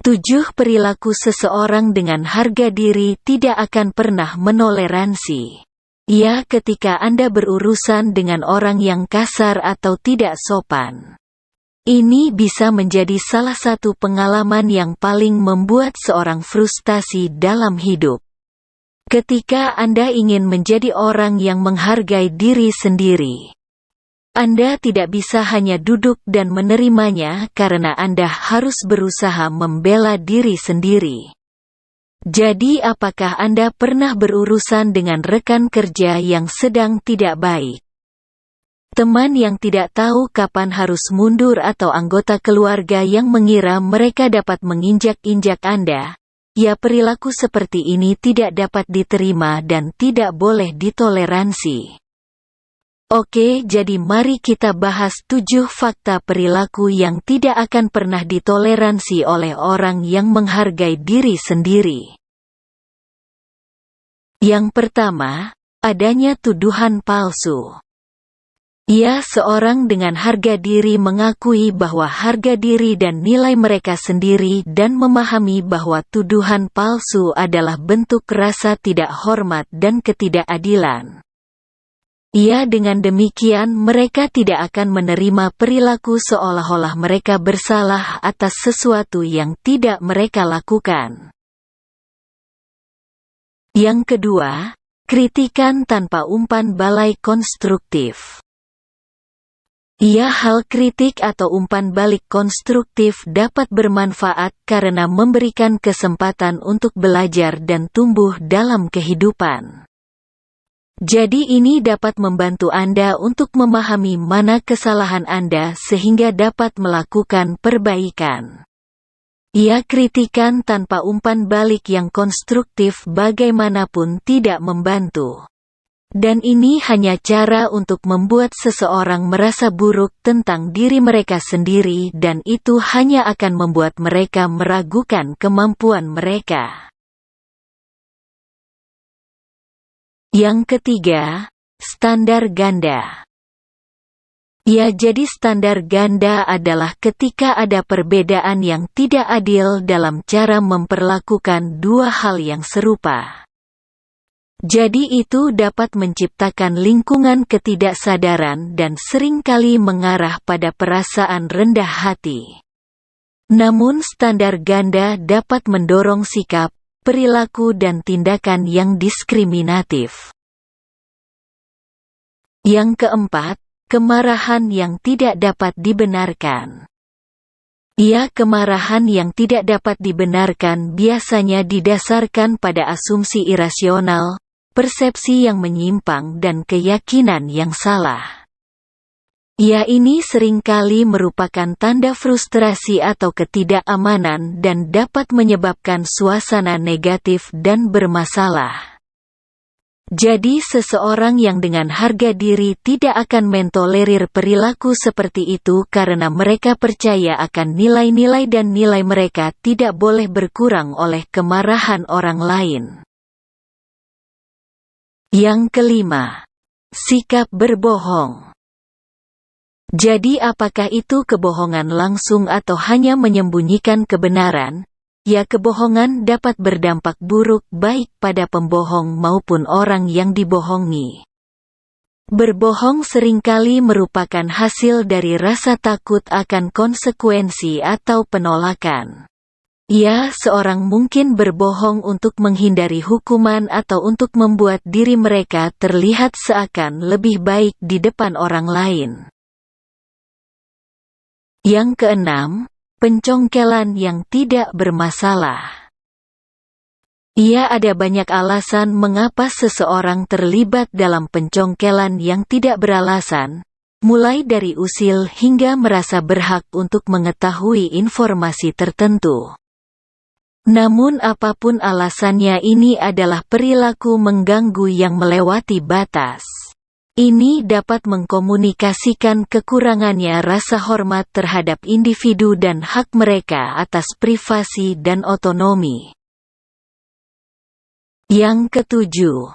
7 Perilaku seseorang dengan harga diri tidak akan pernah menoleransi. Ya, ketika Anda berurusan dengan orang yang kasar atau tidak sopan. Ini bisa menjadi salah satu pengalaman yang paling membuat seorang frustasi dalam hidup. Ketika Anda ingin menjadi orang yang menghargai diri sendiri, Anda tidak bisa hanya duduk dan menerimanya karena Anda harus berusaha membela diri sendiri. Jadi, apakah Anda pernah berurusan dengan rekan kerja yang sedang tidak baik? Teman yang tidak tahu kapan harus mundur atau anggota keluarga yang mengira mereka dapat menginjak-injak Anda? Ya, perilaku seperti ini tidak dapat diterima dan tidak boleh ditoleransi. Oke, jadi mari kita bahas 7 fakta perilaku yang tidak akan pernah ditoleransi oleh orang yang menghargai diri sendiri. Yang pertama, adanya tuduhan palsu. Ya, seorang dengan harga diri mengakui bahwa harga diri dan nilai mereka sendiri dan memahami bahwa tuduhan palsu adalah bentuk rasa tidak hormat dan ketidakadilan. Ya, dengan demikian mereka tidak akan menerima perilaku seolah-olah mereka bersalah atas sesuatu yang tidak mereka lakukan. Yang kedua, kritikan tanpa umpan balik konstruktif. Ya, hal kritik atau umpan balik konstruktif dapat bermanfaat karena memberikan kesempatan untuk belajar dan tumbuh dalam kehidupan. Jadi ini dapat membantu Anda untuk memahami mana kesalahan Anda sehingga dapat melakukan perbaikan. Ya, kritikan tanpa umpan balik yang konstruktif bagaimanapun tidak membantu. Dan ini hanya cara untuk membuat seseorang merasa buruk tentang diri mereka sendiri dan itu hanya akan membuat mereka meragukan kemampuan mereka. Yang ketiga, standar ganda. Ya, jadi standar ganda adalah ketika ada perbedaan yang tidak adil dalam cara memperlakukan dua hal yang serupa. Jadi itu dapat menciptakan lingkungan ketidaksadaran dan seringkali mengarah pada perasaan rendah hati. Namun standar ganda dapat mendorong sikap, perilaku dan tindakan yang diskriminatif. Yang keempat, kemarahan yang tidak dapat dibenarkan. Ya, kemarahan yang tidak dapat dibenarkan biasanya didasarkan pada asumsi irasional, persepsi yang menyimpang dan keyakinan yang salah. Ya, ini seringkali merupakan tanda frustrasi atau ketidakamanan dan dapat menyebabkan suasana negatif dan bermasalah. Jadi seseorang yang dengan harga diri tidak akan mentolerir perilaku seperti itu karena mereka percaya akan nilai-nilai dan nilai mereka tidak boleh berkurang oleh kemarahan orang lain. Yang kelima, sikap berbohong. Jadi apakah itu kebohongan langsung atau hanya menyembunyikan kebenaran? Ya, kebohongan dapat berdampak buruk baik pada pembohong maupun orang yang dibohongi. Berbohong seringkali merupakan hasil dari rasa takut akan konsekuensi atau penolakan. Ya, seorang mungkin berbohong untuk menghindari hukuman atau untuk membuat diri mereka terlihat seakan lebih baik di depan orang lain. Yang keenam, pencongkelan yang tidak bermasalah. Ia ada banyak alasan mengapa seseorang terlibat dalam pencongkelan yang tidak beralasan, mulai dari usil hingga merasa berhak untuk mengetahui informasi tertentu. Namun apapun alasannya, ini adalah perilaku mengganggu yang melewati batas. Ini dapat mengkomunikasikan kekurangannya rasa hormat terhadap individu dan hak mereka atas privasi dan otonomi. Yang ketujuh,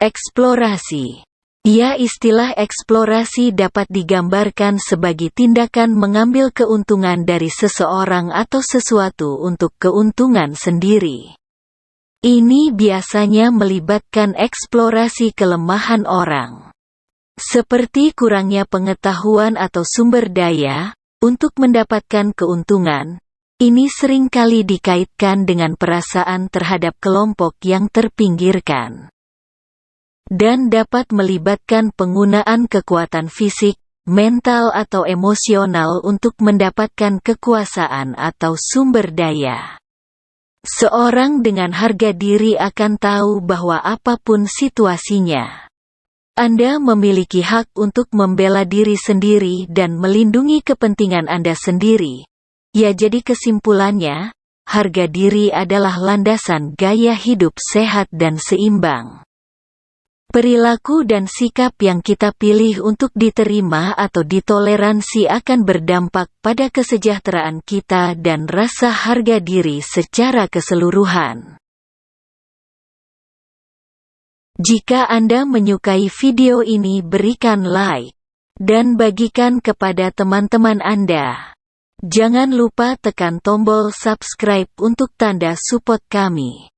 eksplorasi. Ya, istilah eksplorasi dapat digambarkan sebagai tindakan mengambil keuntungan dari seseorang atau sesuatu untuk keuntungan sendiri. Ini biasanya melibatkan eksplorasi kelemahan orang, seperti kurangnya pengetahuan atau sumber daya, untuk mendapatkan keuntungan. Ini seringkali dikaitkan dengan perasaan terhadap kelompok yang terpinggirkan, dan dapat melibatkan penggunaan kekuatan fisik, mental atau emosional untuk mendapatkan kekuasaan atau sumber daya. Seorang dengan harga diri akan tahu bahwa apapun situasinya, Anda memiliki hak untuk membela diri sendiri dan melindungi kepentingan Anda sendiri. Ya, jadi kesimpulannya, harga diri adalah landasan gaya hidup sehat dan seimbang. Perilaku dan sikap yang kita pilih untuk diterima atau ditoleransi akan berdampak pada kesejahteraan kita dan rasa harga diri secara keseluruhan. Jika Anda menyukai video ini, berikan like dan bagikan kepada teman-teman Anda. Jangan lupa tekan tombol subscribe untuk tanda support kami.